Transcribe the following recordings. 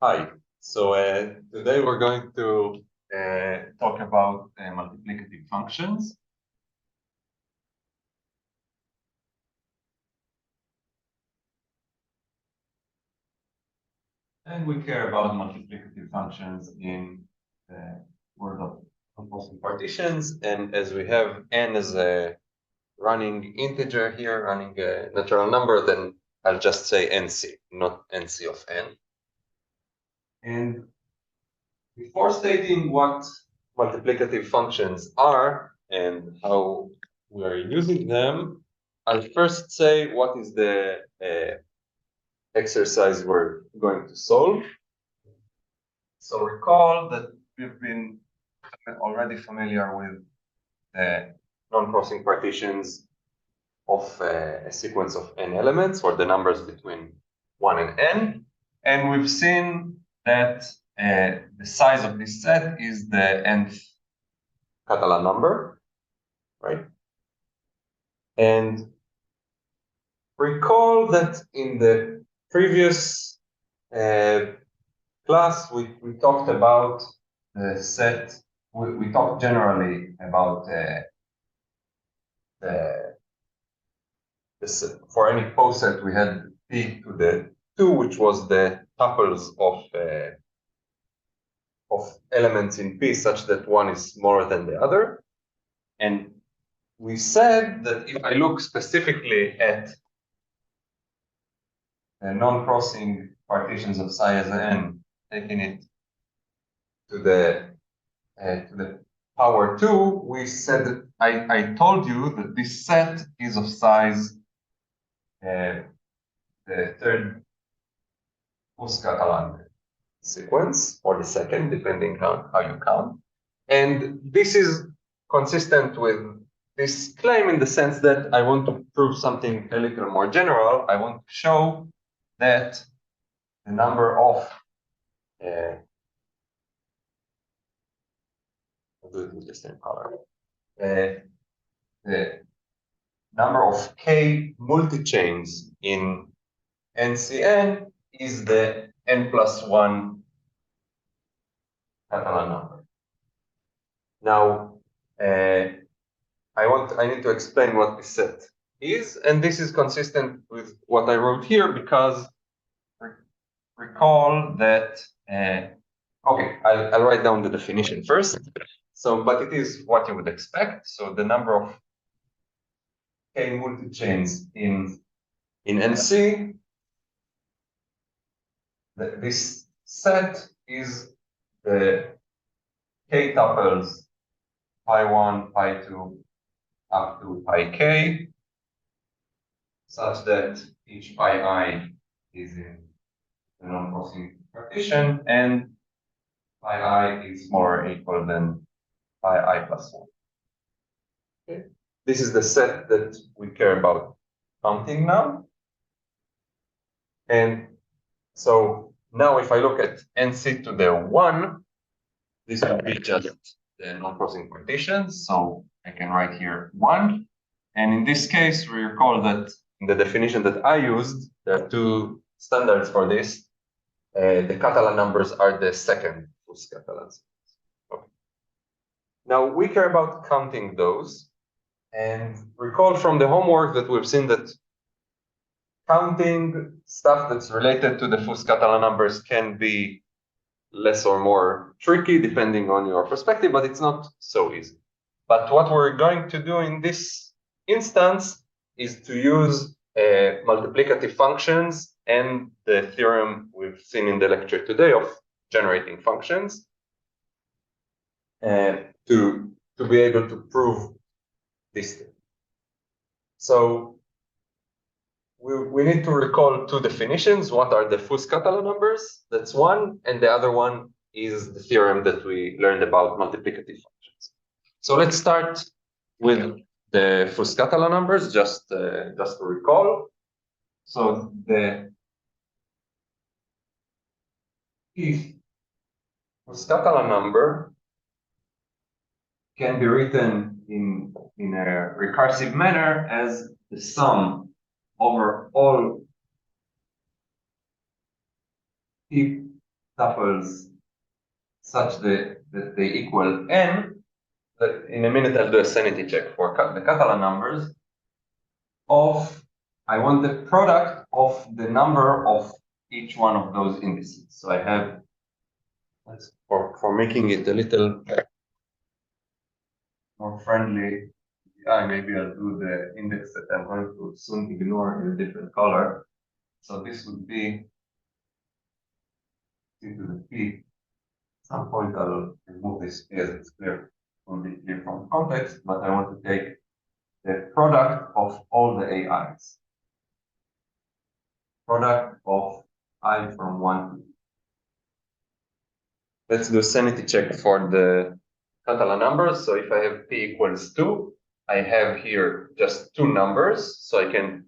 Hi. So today we're going to talk about multiplicative functions. And we care about multiplicative functions in the world of composite partitions. And as we have n as a running integer here, running a natural number, then I'll just say nc, not nc of n. And before stating what multiplicative functions are and how we are using them, I'll first say what is the exercise we're going to solve. So recall that we've been already familiar with the non-crossing partitions of a sequence of n elements, or the numbers between 1 and n. And we've seen that the size of this set is the nth Catalan number, right? And recall that in the previous class, we talked about the set, we talked generally about for any poset, we had p to the 2, which was the tuples of elements in P such that one is smaller than the other. And we said that if I look specifically at non-crossing partitions of psi as n, taking it to the power 2, we said that I told you that this set is of size the third Catalan sequence, or the second, depending on how you count. And this is consistent with this claim in the sense that I want to prove something a little more general. I want to show that the number of I'll do it with the same color. The number of k multichains in NCN is the n plus 1 Catalan number. Now, I need to explain what this set is, and this is consistent with what I wrote here, because recall that, okay, I'll write down the definition first. So, but it is what you would expect. So the number of k multichains in NC, this set is the k tuples pi 1, pi 2, up to pi k, such that each pi I is in the non-crossing partition, and pi I is more or equal than pi I plus 1. Okay. This is the set that we care about counting now. And so now if I look at nc to the 1, this will be just the non-crossing partitions. So I can write here 1. And in this case, we recall that in the definition that I used, there are two standards for this. The Catalan numbers are the second Catalans. Okay. Now we care about counting those, and recall from the homework that we've seen that counting stuff that's related to the Catalan numbers can be less or more tricky depending on your perspective, but it's not so easy. But what we're going to do in this instance is to use multiplicative functions and the theorem we've seen in the lecture today of generating functions to be able to prove this thing. So we need to recall two definitions. What are the Catalan numbers? That's one. And the other one is the theorem that we learned about multiplicative functions. So let's start with the Catalan numbers, just to recall. So the if Catalan number can be written in a recursive manner as the sum over all p tuples such that they equal n. In a minute, I'll do a sanity check for the Catalan numbers. I want the product of the number of each one of those indices. So I have, for making it a little more friendly, maybe I'll do the index that I'm going to soon ignore in a different color. So this would be c to the p. At some point I'll remove this p as it's clear, will be clear from context, but I want to take the product of all the AIs. Product of I from 1 to 2. Let's do sanity check for the Catalan numbers. So if I have p equals 2, I have here just two numbers. So I can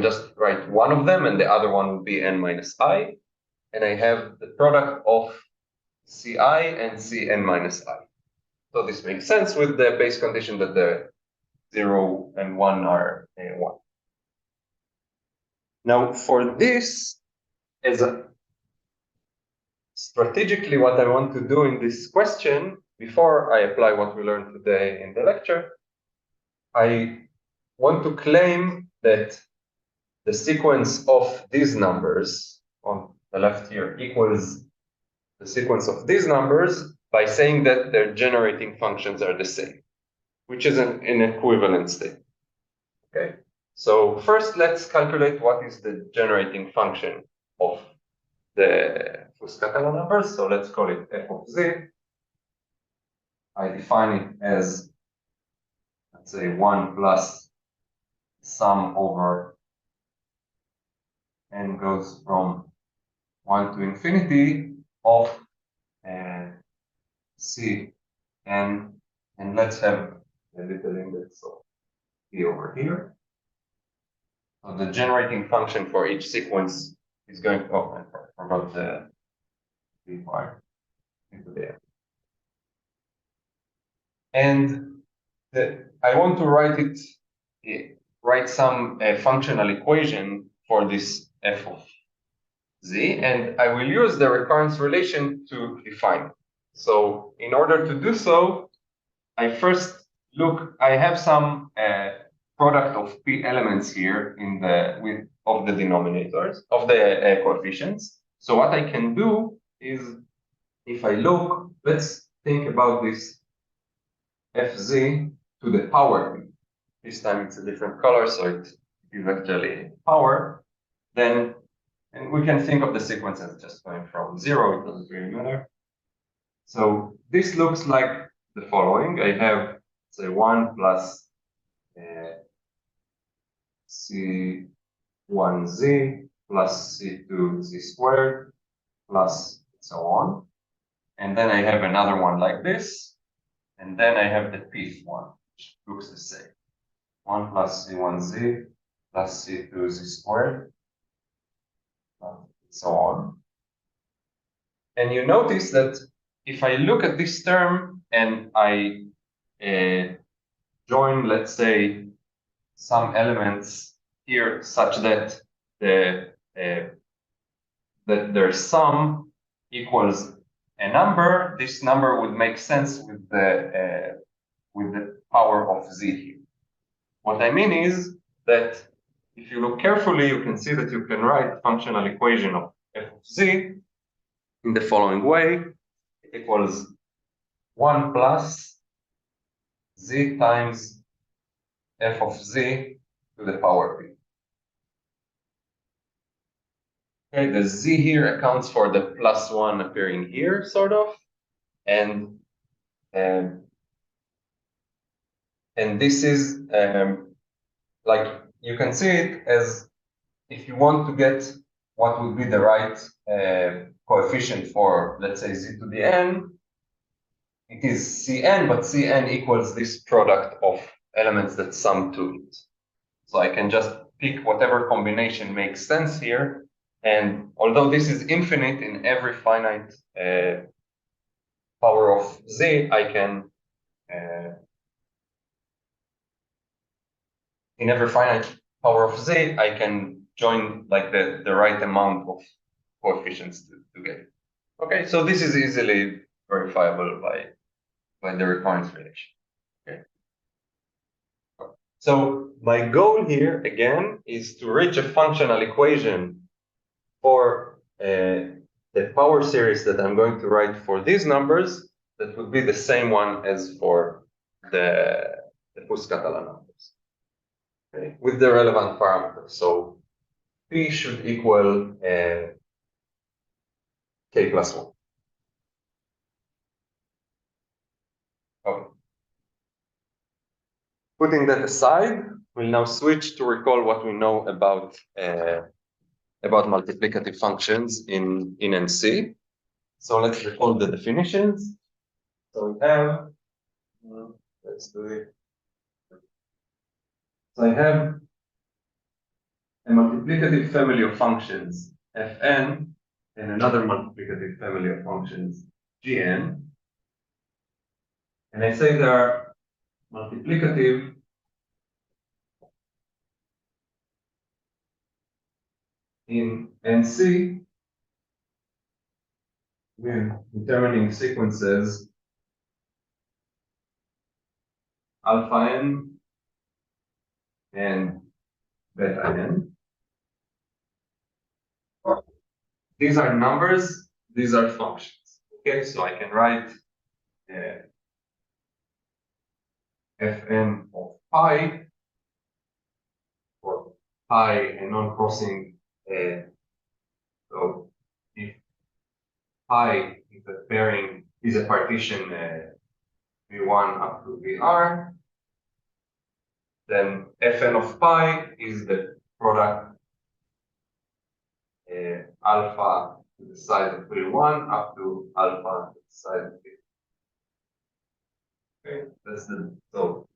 just write one of them and the other one would be n minus I. And I have the product of ci and cn minus I. So this makes sense with the base condition that the 0 and 1 are 1. Now for this, strategically, what I want to do in this question, before I apply what we learned today in the lecture, I want to claim that the sequence of these numbers on the left here equals the sequence of these numbers by saying that their generating functions are the same, which is an equivalent statement. Okay, so first let's calculate what is the generating function of the Fuscatala numbers. So let's call it f of z. I define it as, let's say, 1 plus sum over n goes from 1 to infinity of c n, and let's have a little index of p over here. So the generating function for each sequence is going to, I forgot the p part into there. And I want to write some functional equation for this f of z, and I will use the recurrence relation to define it. So in order to do so, I first I have some product of p elements here of the denominators, of the coefficients. So what I can do is, if I look, let's think about this fz to the power p. This time it's a different color, so it is actually power. And we can think of the sequence as just going from 0, it doesn't really matter. So this looks like the following. I have, say, 1 plus c1z plus c2z squared plus so on. And then I have another one like this. And then I have the pth one, which looks the same. 1 plus c1z plus c2z squared, and so on. And you notice that if I look at this term and I join, let's say, some elements here such that their sum equals a number, this number would make sense with the power of z here. What I mean is that if you look carefully, you can see that you can write functional equation of f of z in the following way. It equals 1 plus z times f of z to the power p. Okay, the z here accounts for the plus 1 appearing here, sort of, and this is like, you can see it as, if you want to get what would be the right coefficient for, let's say, z to the n, it is cn, but cn equals this product of elements that sum to it. So I can just pick whatever combination makes sense here. And although this is infinite in every finite power of z, I can, in every finite power of z, I can join like the right amount of coefficients to get. Okay, so this is easily verifiable by the recurrence relation. Okay. So my goal here again is to reach a functional equation for the power series that I'm going to write for these numbers that would be the same one as for the Fuscatala numbers, okay, with the relevant parameters. So P should equal K plus 1. Okay. Putting that aside, we'll now switch to recall what we know about multiplicative functions in NC. So let's recall the definitions. So we have, let's do it. So I have a multiplicative family of functions Fn and another multiplicative family of functions Gn. And I say they are multiplicative in NC with determining sequences alpha n and beta n. These are numbers, these are functions. Okay, so I can write Fn of pi for pi and non-crossing. So if pi is a pairing, is a partition V1 up to Vr, then Fn of pi is the product alpha to the side of V1 up to alpha to the side of V. Okay, that's the, so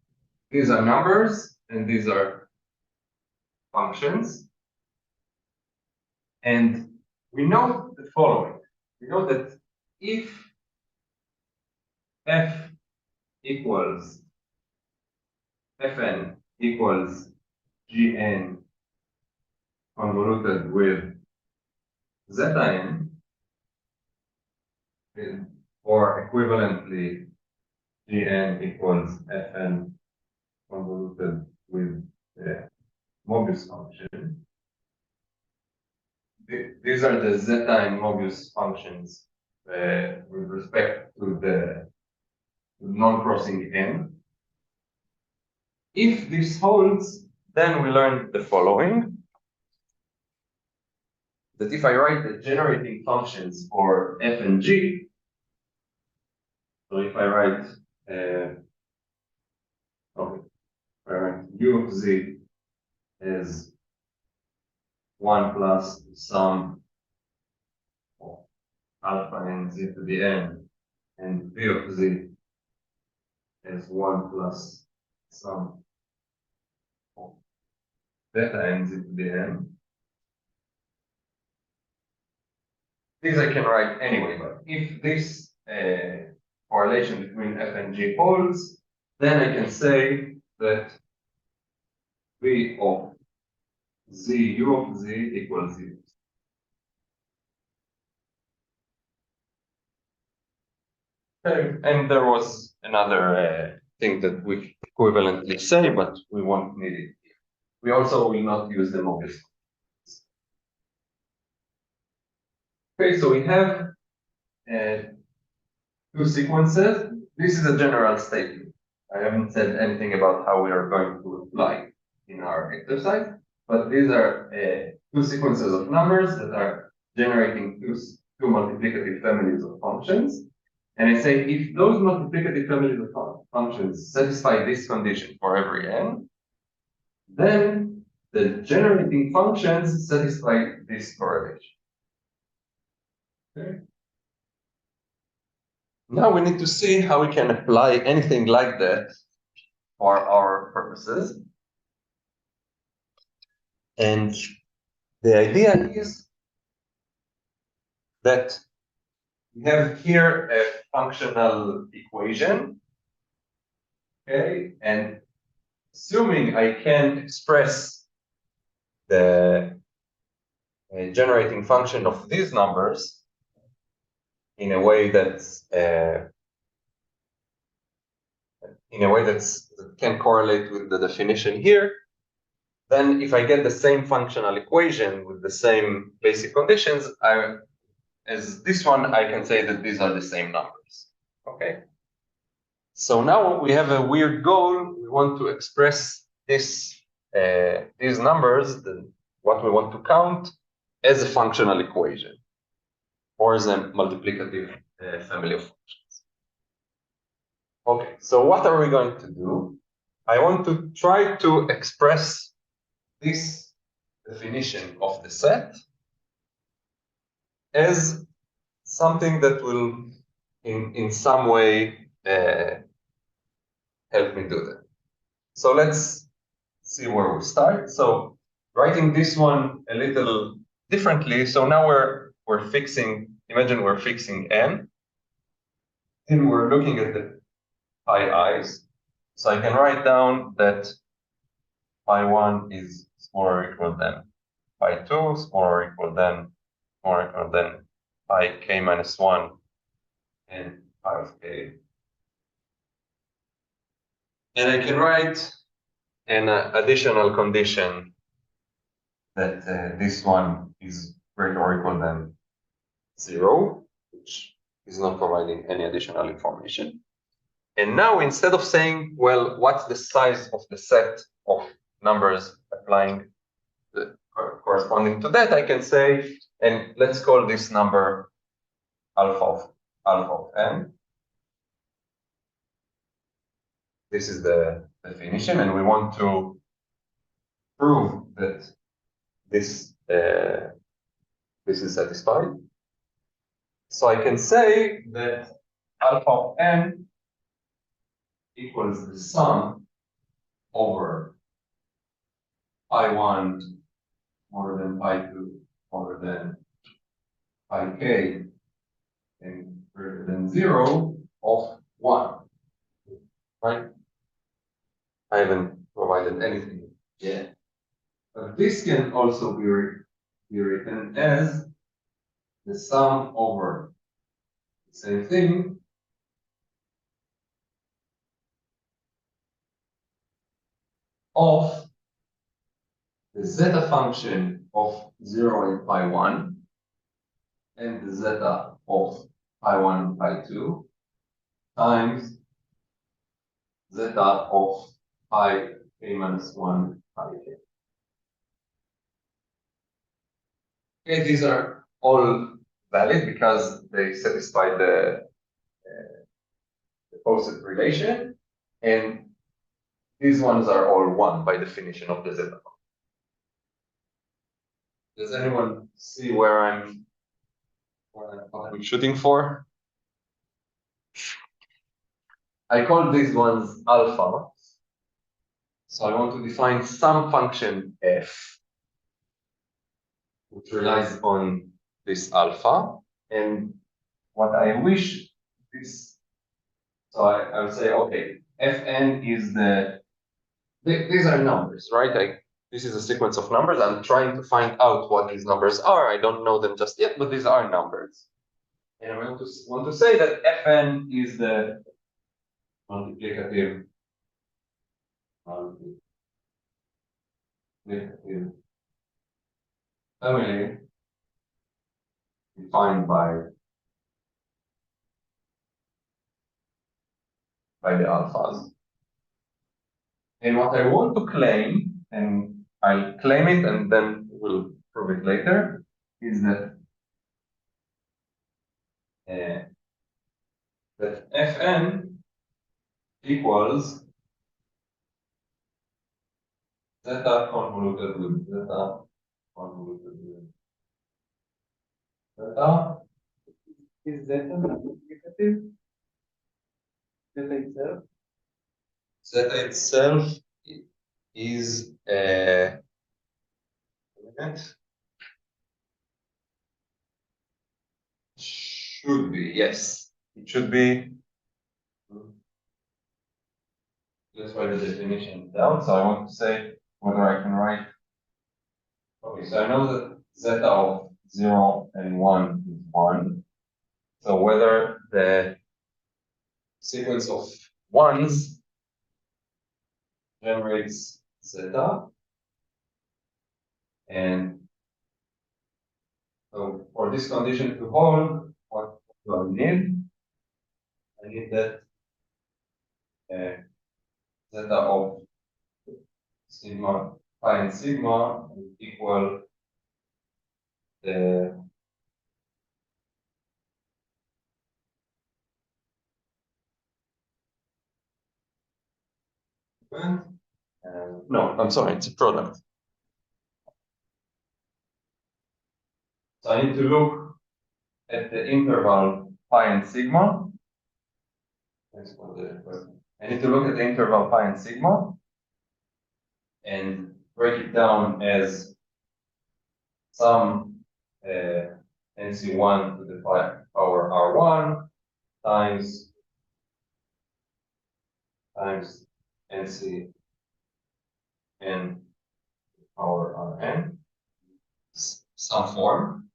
these are numbers and these are functions. And we know the following. We know that if f equals Fn equals Gn convoluted with Zn, or equivalently Gn equals Fn convoluted with the Mobius function. These are the zeta and Mobius functions with respect to the non-crossing n. If this holds, then we learn the following: that if I write the generating functions for f and g, so if I write u of z as 1 plus the sum of alpha n z to the n, and v of z as 1 plus sum of beta n z to the n. These I can write anyway, but if this correlation between f and g holds, then I can say that v of z u of z equals 0. Okay. And there was another thing that we equivalently say, but we won't need it here. We also will not use the Mobius. Okay, so we have two sequences. This is a general statement. I haven't said anything about how we are going to apply in our exercise, but these are two sequences of numbers that are generating two multiplicative families of functions. And I say if those multiplicative families of functions satisfy this condition for every n, then the generating functions satisfy this correlation. Okay. Now we need to see how we can apply anything like that for our purposes. And the idea is that we have here a functional equation, okay, and assuming I can express the generating function of these numbers in a way that's that can correlate with the definition here, then if I get the same functional equation with the same basic conditions, as this one, I can say that these are the same numbers. Okay. So now we have a weird goal. We want to express these numbers, what we want to count, as a functional equation or as a multiplicative family of functions. Okay, so what are we going to do? I want to try to express this definition of the set as something that will in some way help me do that. So let's see where we start. So writing this one a little differently. So now we're fixing, imagine we're fixing n, and we're looking at the pi i's. So I can write down that pi 1 is smaller or equal than pi 2, smaller or equal than pi k minus 1 and pi of k. And I can write an additional condition that this one is greater or equal than 0, which is not providing any additional information. And now instead of saying, well, what's the size of the set of numbers applying corresponding to that, I can say, and let's call this number alpha of n. This is the definition, and we want to prove that this is satisfied. So I can say that alpha of n equals the sum over pi 1 more than pi 2 more than pi k and greater than 0 of 1. Right? I haven't provided anything yet. But this can also be written as the sum over the same thing of the zeta function of 0 and pi 1 and the zeta of pi 1 and pi 2 times zeta of pi k minus 1 pi k. Okay, these are all valid because they satisfy the opposite relation, and these ones are all 1 by definition of the zeta. Does anyone see where I'm shooting for? I call these ones alpha. So I want to define some function f, which relies on this alpha. And what I wish this, so I would say, okay, fn is these are numbers, right? This is a sequence of numbers. I'm trying to find out what these numbers are. I don't know them just yet, but these are numbers. And I want to say that fn is the multiplicative family defined by the alphas. And what I want to claim, and I'll claim it and then we'll prove it later, is that that fn equals zeta convoluted with zeta convoluted with zeta. Is zeta multiplicative? Zeta itself? Zeta itself is a should be, yes. It should be. Let's write the definition down. So I want to say whether I can write. Okay, so I know that zeta of 0 and 1 is 1. So whether the sequence of ones generates zeta, and so for this condition to hold, what do I need? I need that zeta of sigma pi and sigma is equal the no, I'm sorry, it's a product. So I need to look at the interval pi and sigma. I need to look at the interval pi and sigma and break it down as some NC1 to the power R1 times NC n power Rn, some form.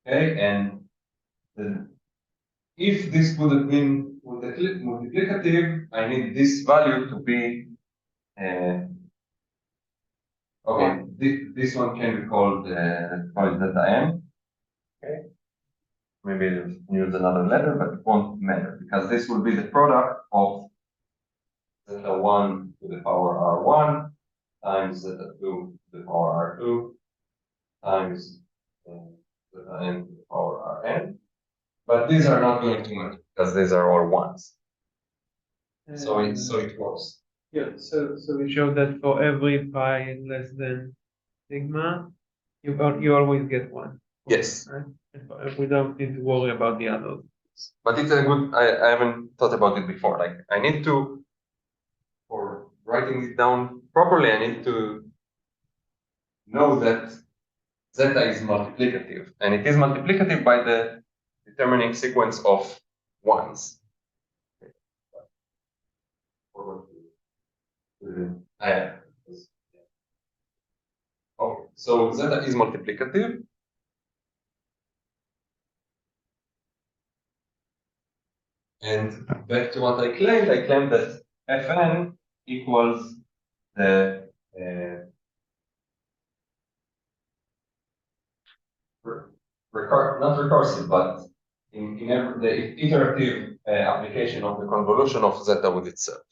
Okay, and if this would have been multiplicative, I need this value to be okay. This one can be called delta n. Okay, maybe use another letter, but it won't matter because this will be the product of zeta 1 to the power R1 times zeta 2 to the power R2 times zeta n to the power Rn. But these are not going to matter because these are all ones. So it works. Yeah, so we showed that for every pi less than sigma, you always get one. Yes. Right? We don't need to worry about the others. But it's a good, I haven't thought about it before. Like I need to, for writing it down properly, I need to know that zeta is multiplicative. And it is multiplicative by the determining sequence of ones. Okay, so zeta is multiplicative. And back to what I claimed that Fn equals the not recursive, but in every, the iterative application of the convolution of zeta with itself.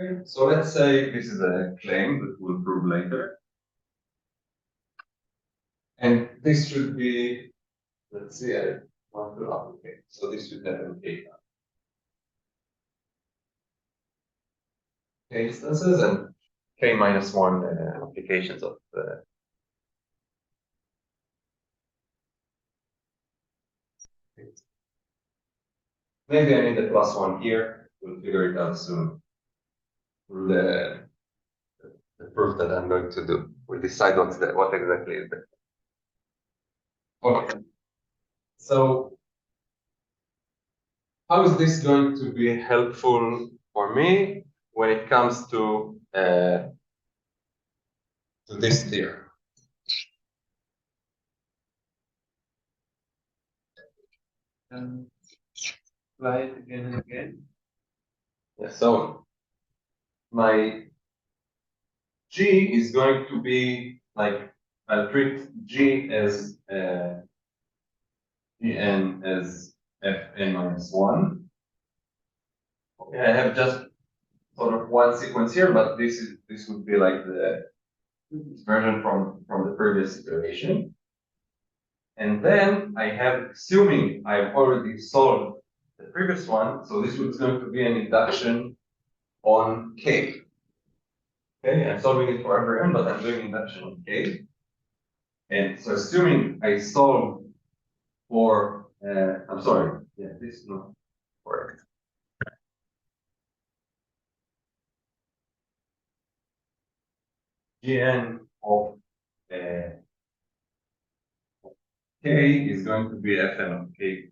Okay, so let's say this is a claim that we'll prove later. And this should be, let's see, I want to applicate. So this should have an k instances and k minus 1 applications of maybe I need a plus 1 here. We'll figure it out soon. The proof that I'm going to do. We'll decide what exactly is there. Okay. So how is this going to be helpful for me when it comes to this theorem? Try it again and again. Yeah, so my G is going to be like, I'll treat G as Gn as Fn minus 1. Okay, I have just sort of one sequence here, but this would be like the version from the previous iteration. And then I have, assuming I've already solved the previous one, so this is going to be an induction on K. Okay, I'm solving it for every n, but I'm doing induction on K. And so assuming I solve for, I'm sorry, yeah, this is not correct. Gn of K is going to be Fn of K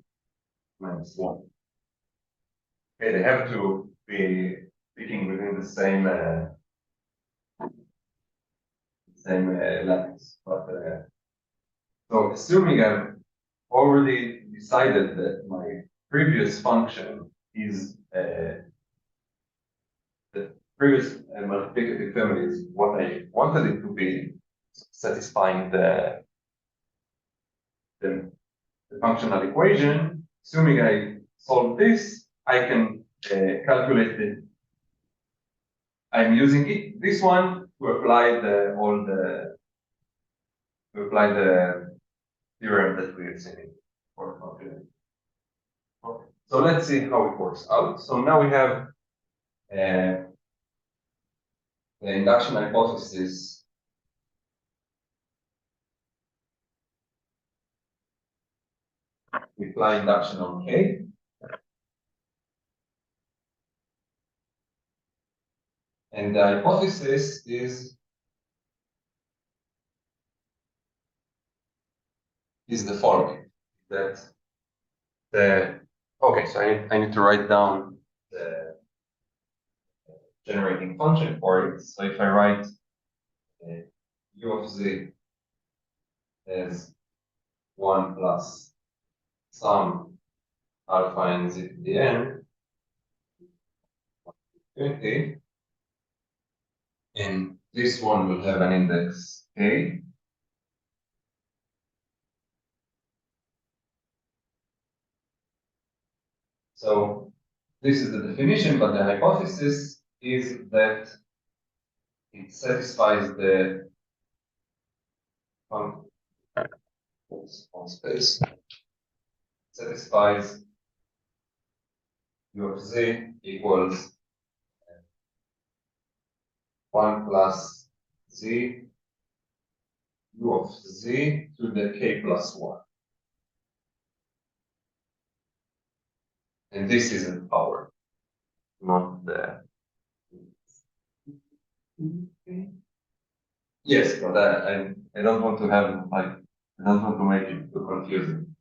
minus 1. Okay, they have to be speaking within the same lattice. But so assuming I've already decided that my previous function is the previous multiplicative family is what I wanted it to be, satisfying the functional equation. Assuming I solve this, I can calculate it. I'm using this one to apply the theorem that we have seen for calculating. Okay. So let's see how it works out. So now we have the induction hypothesis. We apply induction on K. And the hypothesis is the following, that okay, so I need to write down the generating function for it. So if I write u of z as 1 plus sum alpha and z to the n, 20, and this one will have an index k. So this is the definition, but the hypothesis is that it satisfies the on space, satisfies u of z equals 1 plus z u of z to the k plus 1. And this is in power, not the. Yes, but I don't want to have, like, I don't want to make it too confusing.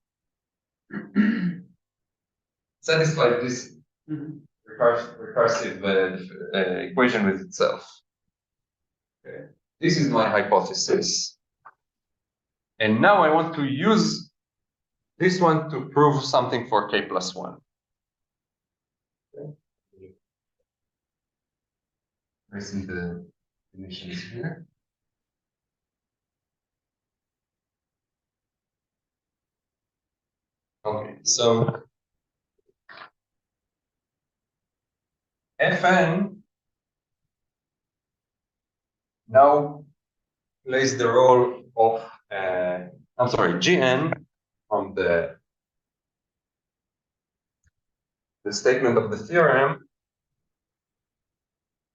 Satisfy this recursive equation with itself. Okay. This is my hypothesis. And now I want to use this one to prove something for k plus 1. Okay. I see the definitions here. Okay, so Fn now plays the role of, I'm sorry, Gn from the statement of the theorem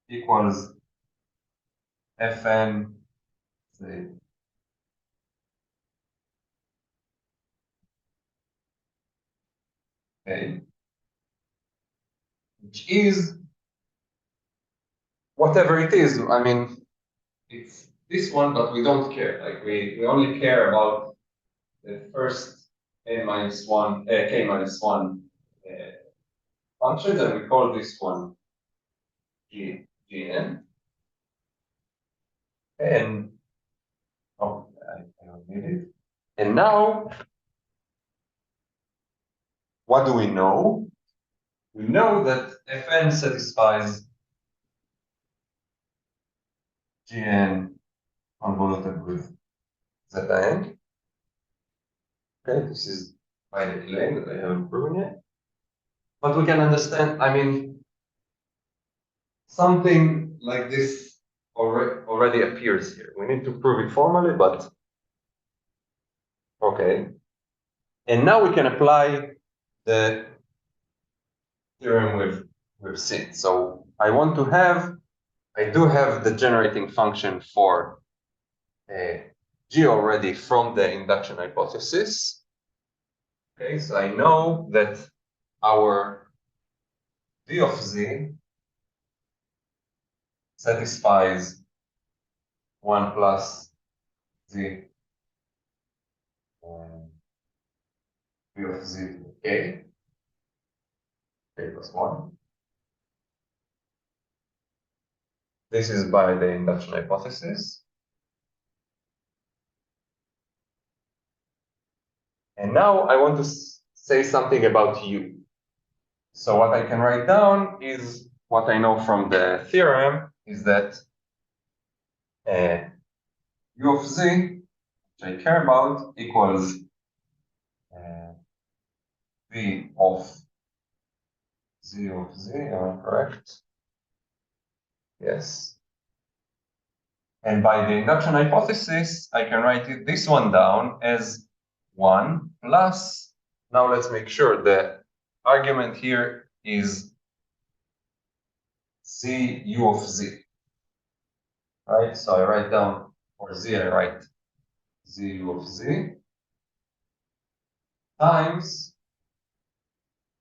equals Fn, say, okay, which is whatever it is. I mean, it's this one, but we don't care. Like we only care about the first k minus 1 functions, and we call this one Gn. And oh, I don't need it. And now, what do we know? We know that Fn satisfies Gn convoluted with Zn. Okay, this is by the claim that I haven't proven yet. But we can understand, I mean, something like this already appears here. We need to prove it formally, but okay. And now we can apply the theorem we've seen. So I do have the generating function for G already from the induction hypothesis. Okay, so I know that our V of Z satisfies 1 plus Z V of Z to K plus 1. This is by the induction hypothesis. And now I want to say something about u. So what I can write down is what I know from the theorem is that u of z, which I care about, equals v of z of z, am I correct? Yes. And by the induction hypothesis, I can write this one down as 1 plus, now let's make sure the argument here is z u of z, right? So I write down for z, I write z u of z times,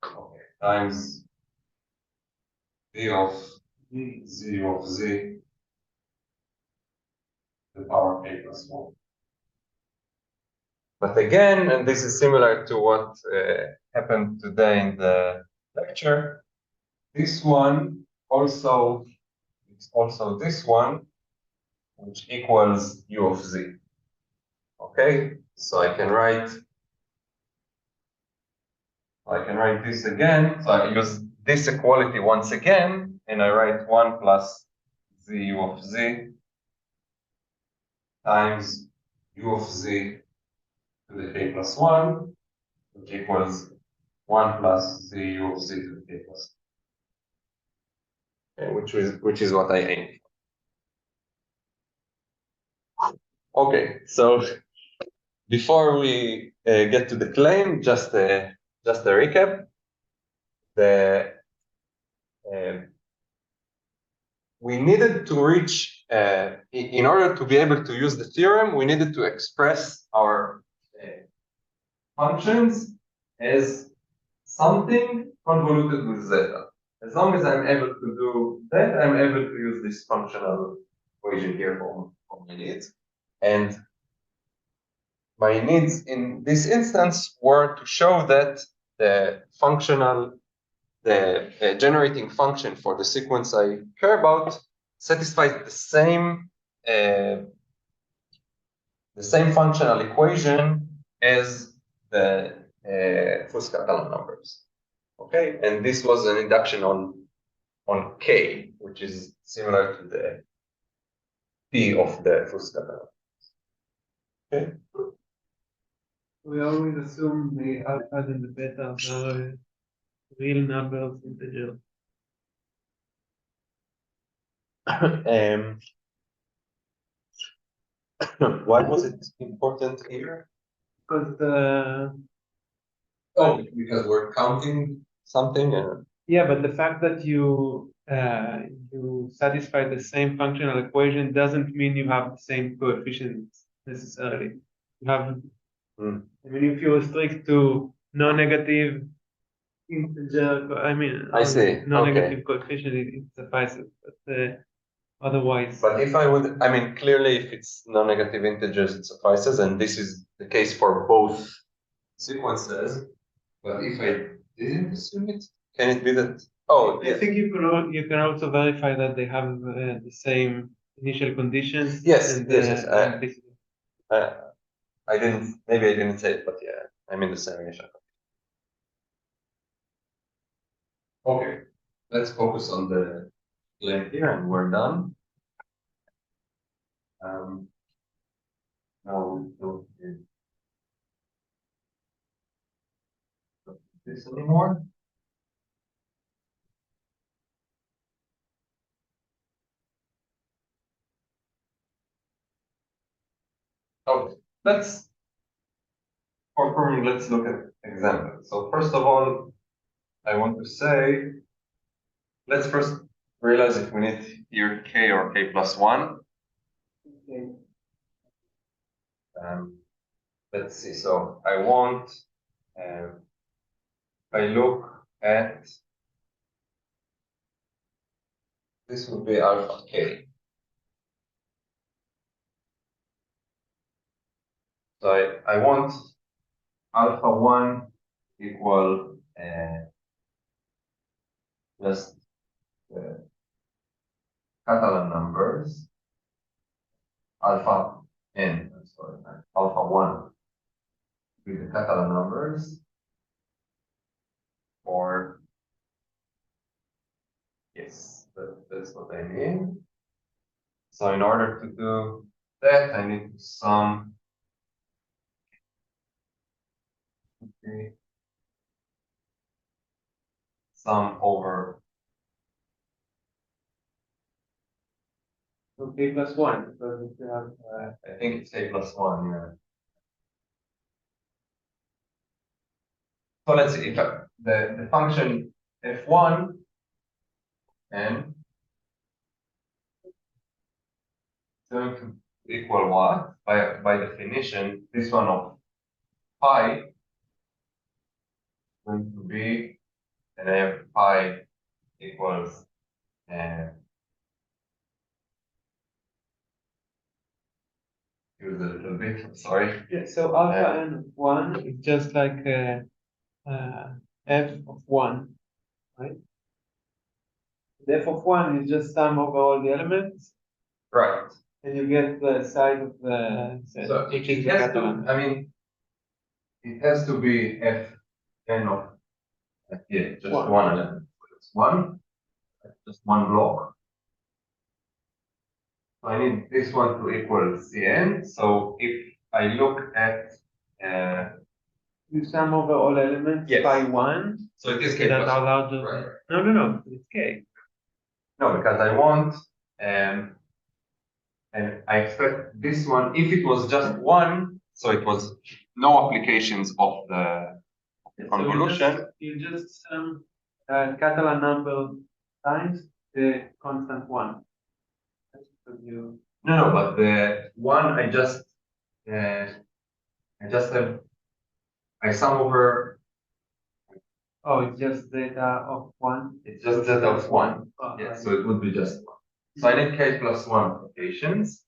okay, times v of z u of z to the power k plus 1. But again, and this is similar to what happened today in the lecture, this one also, it's also this one, which equals u of z. Okay, so I can write this again. So I use this equality once again, and I write 1 plus z u of z times u of z to the k plus 1, which equals 1 plus z u of z to the k plus 1. Okay, which is what I aim for. Okay, so before we get to the claim, just a recap. We needed to reach, in order to be able to use the theorem, we needed to express our functions as something convoluted with zeta. As long as I'm able to do that, I'm able to use this functional equation here for my needs. And my needs in this instance were to show that the generating function for the sequence I care about satisfies the same functional equation as the Fuss-Catalan numbers. Okay, and this was an induction on K, which is similar to the P of the Fuss-Catalan. Okay. We always assume the alphas and the betas are real numbers, integers. Why was it important here? Because because we're counting something. yeah, but the fact that you satisfy the same functional equation doesn't mean you have the same coefficients necessarily. You have, I mean, if you restrict to non-negative integer, I see. non-negative Okay. coefficient, it suffices. But otherwise. But if I would, I mean, clearly, if it's non-negative integers, it suffices, and this is the case for both sequences. But if I didn't assume it, can it be that? Oh, I think you can also verify that they have the same initial conditions. Yes, and, yes. And I didn't. Maybe I didn't say it, but yeah, I'm in the same initial. Okay, let's focus on the claim here, and we're done. Now we don't do this anymore. Okay, let's look at examples. So first of all, I want to say, let's first realize if we need here k or k plus 1. okay. Let's see. So I want, if I look at, this would be alpha k. So I want alpha 1 equal just Catalan numbers, alpha n, I'm sorry, alpha 1 with the Catalan numbers, or yes, that's what I mean. So in order to do that, I need to sum sum over k plus 1, because you have I think it's k plus 1, yeah. So let's see if the function f1 and it's going to equal what? By definition, this one of pi is going to be, and I have pi equals use a little bit, I'm sorry. yeah, so alpha n of 1 is just like f of 1, right? The f of 1 is just sum over all the elements, Right. and you get the size of the set, So which it is the has Catalan. to, I mean, it has to be fn of, yeah, just one element. It's one, just one block. So I need this one to equal Cn. So if I look at you sum over all elements yes. by 1. So it is k that plus are one. allowed to. Right. No, it's k. No, because I want and I expect this one, if it was just one, so it was no applications of the convolution. So you just sum Catalan number times the constant 1. You No, but the one I just have I sum over. Oh, it's just zeta of 1. It's just zeta of 1. Oh, Yes, right. so it would be just 1. So I need k plus 1 applications.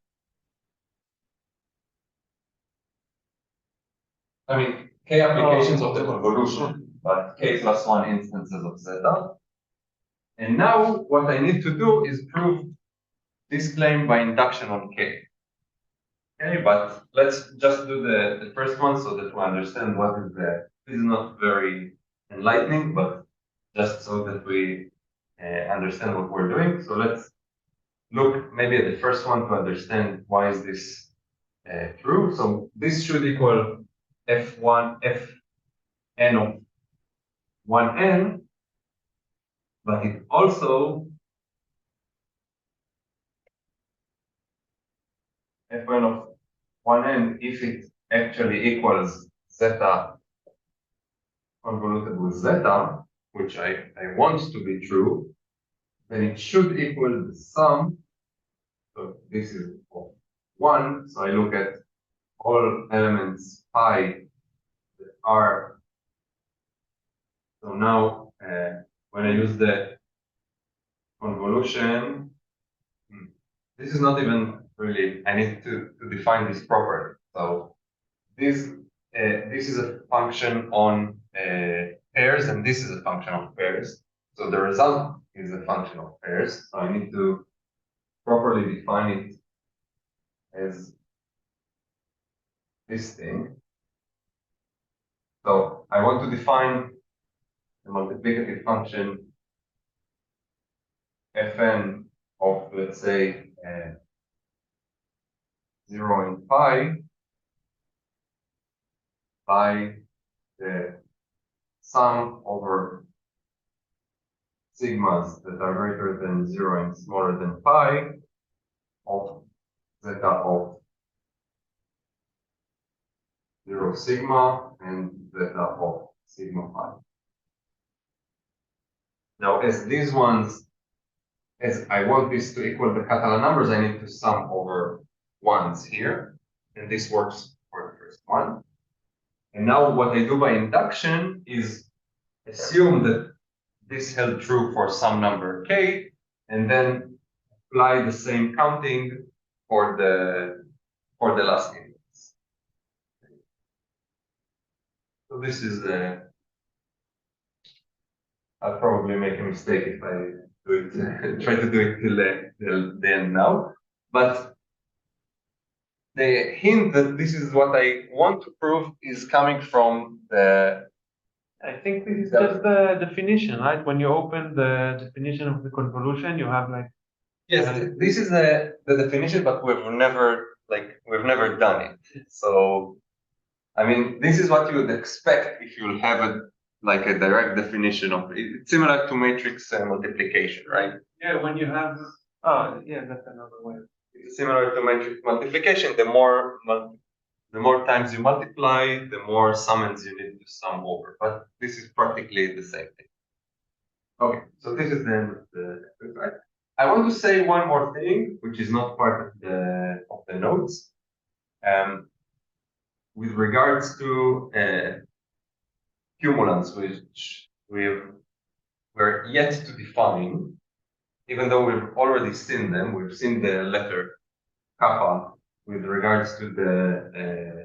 I mean, k applications of the convolution, but k plus 1 instances of zeta. And now what I need to do is prove this claim by induction on k. Okay, but let's just do the first one so that we understand what is the. This is not very enlightening, but just so that we understand what we're doing. So let's look maybe at the first one to understand why is this true. So this should equal f1 fn of 1n, but it also fn of 1n if it actually equals zeta convoluted with zeta, which I want to be true, then it should equal the sum. So this is of 1. So I look at all elements pi that are. So now when I use the convolution, this is not even really, I need to define this properly. So this is a function on pairs, and this is a function of pairs. So the result is a function of pairs. So I need to properly define it as this thing. So I want to define the multiplicative function fn of, let's say, 0 and pi by the sum over sigmas that are greater than 0 and smaller than pi of zeta of 0 sigma and zeta of sigma pi. Now, as these ones, as I want this to equal the Catalan numbers, I need to sum over ones here, and this works for the first one. And now what I do by induction is assume that this held true for some number k, and then apply the same counting for the last index. So this is I'll probably make a mistake if I do it, try to do it till the end now. But the hint that this is what I want to prove is coming from the. I think this is just the definition, right? When you open the definition of the convolution, you have like. Yes, this is the definition, but we've never done it. So, I mean, this is what you would expect if you'll have a direct definition of it. It's similar to matrix multiplication, right? Yeah, when you have. Oh, yeah, that's another way. It's similar to matrix multiplication. The more times you multiply, the more summands you need to sum over. But this is practically the same thing. Okay, so this is the end of the right? I want to say one more thing, which is not part of the notes, with regards to cumulants, which we're yet to define, even though we've already seen them. We've seen the letter kappa with regards to the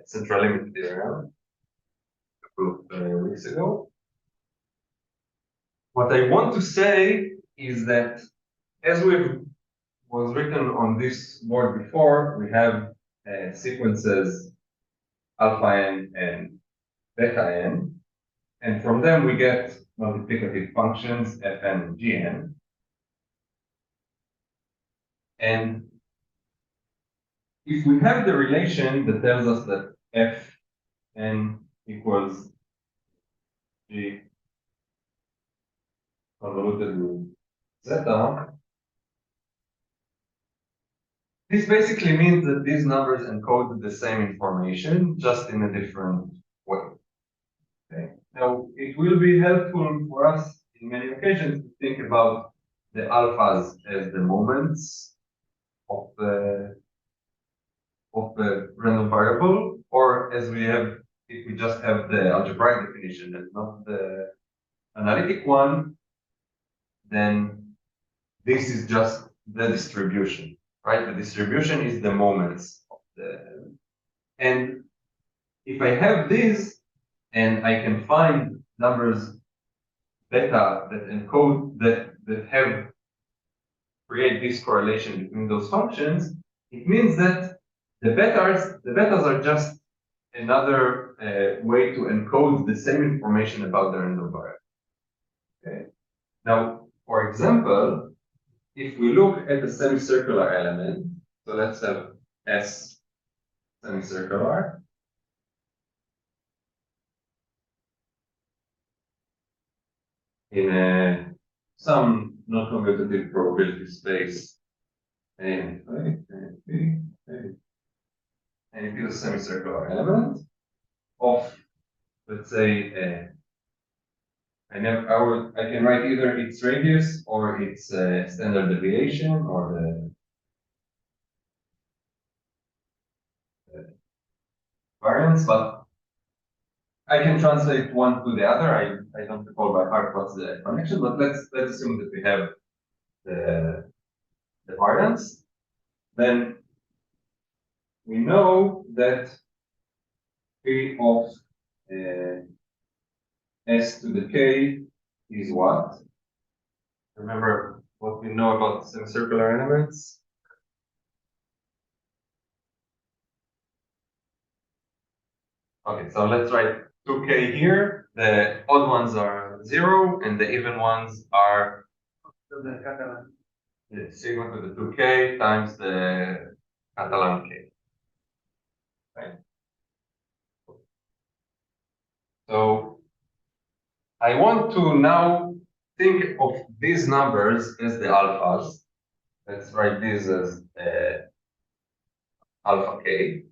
central limit theorem a couple of weeks ago. What I want to say is that, as was written on this board before, we have sequences alpha n and beta n, and from them we get multiplicative functions fn and gn. And if we have the relation that tells us that fn equals g convoluted with zeta, this basically means that these numbers encode the same information, just in a different way. Okay. Now, it will be helpful for us in many occasions to think about the alphas as the moments of the random variable, or as we have, if we just have the algebraic definition and not the analytic one, then this is just the distribution, right? The distribution is the moments of the, and if I have this and I can find numbers beta that encode that have create this correlation between those functions, it means that the betas are just another way to encode the same information about the random variable. Okay. Now, for example, if we look at the semicircular element, so let's have S semicircular. In some non-commutative probability space, and it is a semicircular element of, let's say, I can write either its radius or its standard deviation or the variance, but I can translate one to the other. I don't recall by heart what's the connection, but let's assume that we have the variance. Then we know that P of S to the K is what? Remember what we know about semicircular elements? Okay, so let's write 2K here. The odd ones are 0, and the even ones are the sigma to the 2K times the Catalan K. Right? So I want to now think of these numbers as the alphas. Let's write this as alpha K.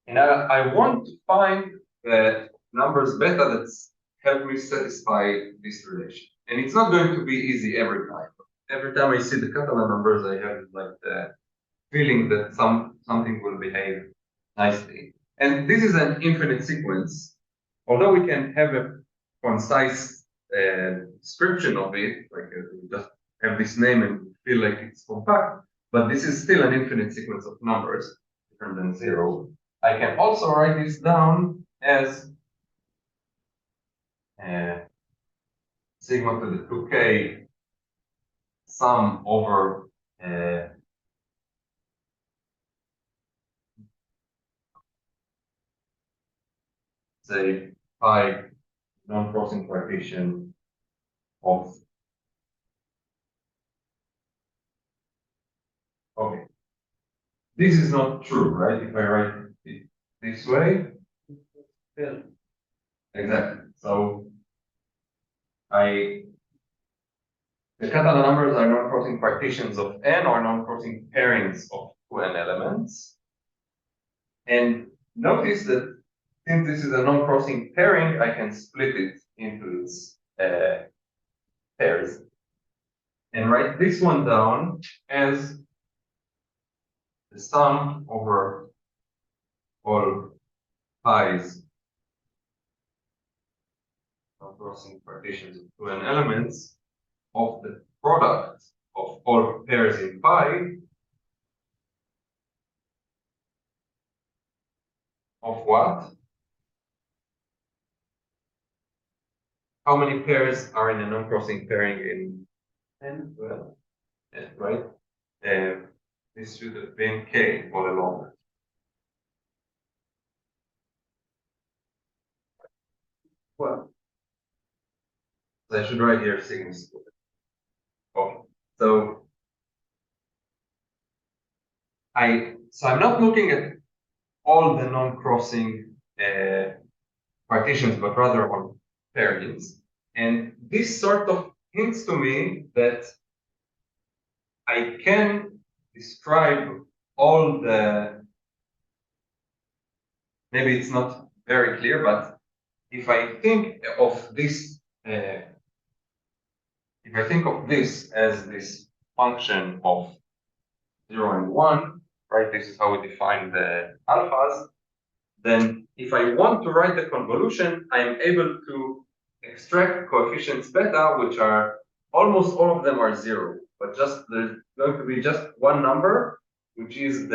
And I want to find the numbers beta that help me satisfy this relation. And it's not going to be easy every time. Every time I see the Catalan numbers, I have like the feeling that something will behave nicely. And this is an infinite sequence. Although we can have a concise description of it, like we just have this name and feel like it's compact, but this is still an infinite sequence of numbers, different than 0. I can also write this down as sigma to the 2K sum over say, pi non-crossing coefficient of. Okay. This is not true, right? If I write it this way. Yeah. Exactly. So the Catalan numbers are non-crossing partitions of n or non-crossing pairings of 2n elements. And notice that since this is a non-crossing pairing, I can split it into its pairs and write this one down as the sum over all pi's non-crossing partitions of 2n elements of the product of all pairs in pi of what? How many pairs are in a non-crossing pairing in n? Well, right? This should have been k all along. Well, so I should write here sigma squared. Okay, so I'm not looking at all the non-crossing partitions, but rather on pairings. And this sort of hints to me that I can describe all the, maybe it's not very clear, but if I think of this, as this function of 0 and 1, right? This is how we define the alphas. Then if I want to write the convolution, I'm able to extract coefficients beta, which are almost all of them are 0, but just there's going to be just one number, which is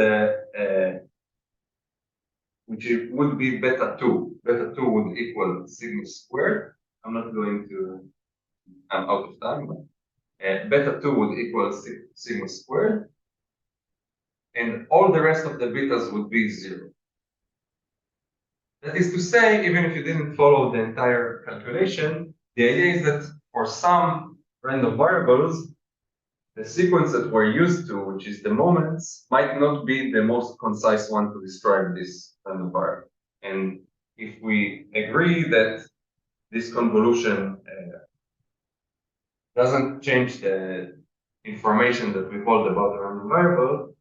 which would be beta 2. Beta 2 would equal sigma squared. I'm not going to, I'm out of time, but beta 2 would equal sigma squared. And all the rest of the betas would be 0. That is to say, even if you didn't follow the entire calculation, the idea is that for some random variables, the sequence that we're used to, which is the moments, might not be the most concise one to describe this random variable. And if we agree that this convolution doesn't change the information that we hold about the random variable,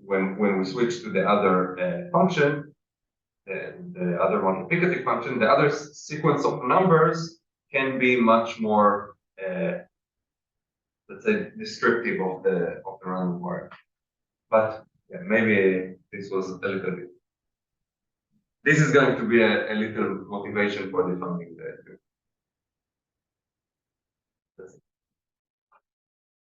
when we switch to the other function, the other multiplicative function, the other sequence of numbers can be much more, let's say, descriptive of the random variable. But yeah, maybe this was a little bit. This is going to be a little motivation for defining the